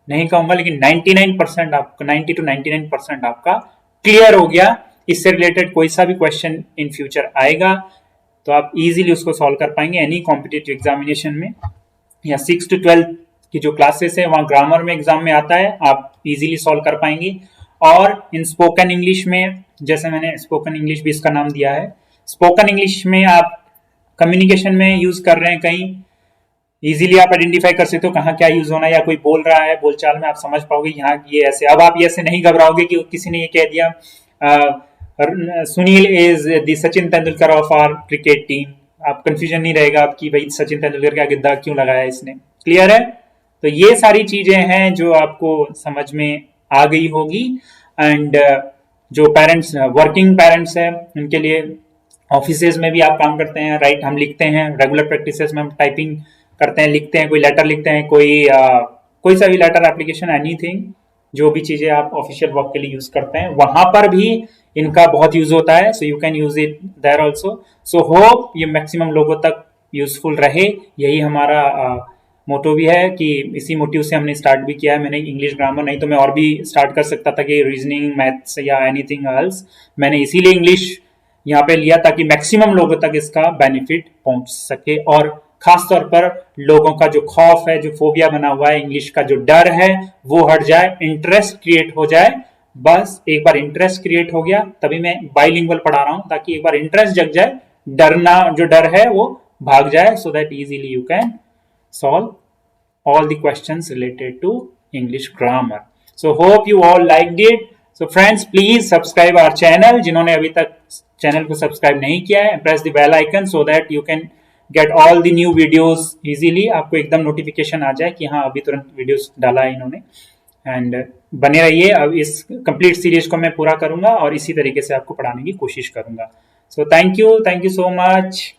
नहीं कहूंगा लेकिन 99% आपका, 90 to 99% आपका क्लियर हो गया। इससे रिलेटेड कोई सा भी क्वेश्चन इन फ्यूचर आएगा तो आप इजीली उसको सॉल्व कर पाएंगे एनी कॉम्पिटिटिव एग्जामिनेशन में, या 6 to 12 की जो क्लासेस है वहां ग्रामर में एग्जाम में आता है, आप इजीली सॉल्व कर पाएंगे। और इन स्पोकन इंग्लिश में, जैसे मैंने स्पोकन इंग्लिश भी इसका नाम दिया है, स्पोकन इंग्लिश में आप कम्युनिकेशन में यूज कर रहे हैं, कहीं इजीली आप आइडेंटिफाई कर सकते हो कहाँ क्या यूज होना है, या कोई बोल रहा है बोलचाल में आप समझ पाओगे यहाँ ये ऐसे। अब आप ये ऐसे नहीं घबराओगे कि किसी ने ये कह दिया Sunil is the Sachin Tendulkar of our cricket team, आप कंफ्यूजन नहीं रहेगा आपकी भाई सचिन तेंदुलकर का गिद्दा क्यों लगाया इसने। क्लियर है? तो ये सारी चीजें हैं जो आपको समझ में आ गई होगी। एंड जो पेरेंट्स, वर्किंग पेरेंट्स हैं, उनके लिए ऑफिसेज में भी आप काम करते हैं, राइट, हम लिखते हैं रेगुलर प्रैक्टिसेस में, हम टाइपिंग करते हैं, लिखते हैं, कोई लेटर लिखते हैं, कोई सा भी लेटर, एप्लीकेशन, एनीथिंग, जो भी चीजें आप ऑफिशियल वर्क के लिए यूज करते हैं वहां पर भी इनका बहुत यूज होता है। So you can use it there also. So hope ये मैक्सिमम लोगों तक यूजफुल रहे, यही हमारा मोटो भी है कि इसी मोटिव से हमने स्टार्ट भी किया है। मैंने इंग्लिश ग्रामर, नहीं तो मैं और भी स्टार्ट कर सकता था कि रीजनिंग, मैथ्स या एनीथिंग एल्स। मैंने इसीलिए इंग्लिश यहाँ पे लिया ताकि मैक्सिमम लोगों तक इसका बेनिफिट पहुंच सके, और खासतौर पर लोगों का जो खौफ है, जो फोबिया बना हुआ है, इंग्लिश का जो डर है वो हट जाए, इंटरेस्ट क्रिएट हो जाए। बस एक बार इंटरेस्ट क्रिएट हो गया, तभी मैं बाइलिंगुअल पढ़ा रहा हूं, ताकि एक बार इंटरेस्ट जग जाए, डरना जो डर है वो भाग जाए, so that easily you can solve all the questions related to English grammar. So hope you all liked it. So friends, please subscribe our channel. जिन्होंने अभी तक चैनल को सब्सक्राइब नहीं किया है, press the bell icon so that you can get all the new videos easily. आपको एकदम notification आ जाए कि हाँ अभी तुरंत वीडियोस डाला है इन्होंने। एंड बने रहिए, अब इस कंप्लीट सीरीज को मैं पूरा करूंगा और इसी तरीके से आपको पढ़ाने की कोशिश करूंगा। So thank you so much.